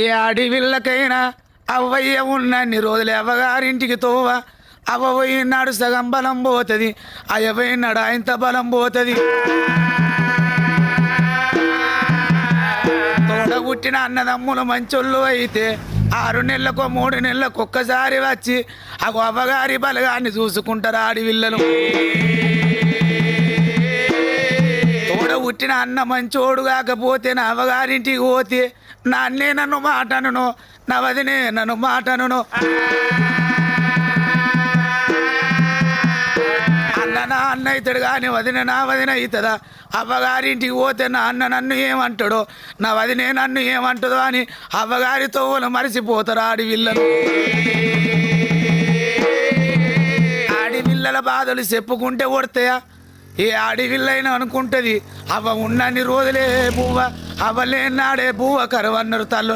ఏ అడవిళ్ళకైనా అవ్వయ్య ఉన్నన్ని రోజులు అవ్వగారింటికి తోవ అవ్వ పోయినాడు సగం బలం పోతుంది అయ్య పోయినాడు ఆయనత బలం పోతుంది తోడ పుట్టిన అన్నదమ్ములు మంచోళ్ళు అయితే 6 నెలలకో 3 నెలలకు ఒక్కసారి వచ్చి అగో అవ్వగారి బలగాన్ని చూసుకుంటారు ఆడివిల్లలు తోడ పుట్టిన అన్న మంచోడు కాకపోతే నా అవ్వగారింటికి పోతే నా అన్నే నన్ను మాటను నా వదినే నన్ను మాటను అన్న నా అన్న అవుతాడు కానీ వదిన నా వదిన అవుతుందా అవ్వగారింటికి పోతే నా అన్న నన్ను ఏమంటాడో నా వదినే నన్ను ఏమంటుందో అని అవ్వగారి తోవలు మరిసిపోతారు ఆడివిల్లలు ఆడివిల్లల బాధలు చెప్పుకుంటే కొడతాయా ఏ ఆడివిల్లైనా అనుకుంటుంది అవ్వ ఉన్నన్ని రోజులే బువ్వ అవ్వలేనాడే బువ్వ కరువన్నారు తల్లుల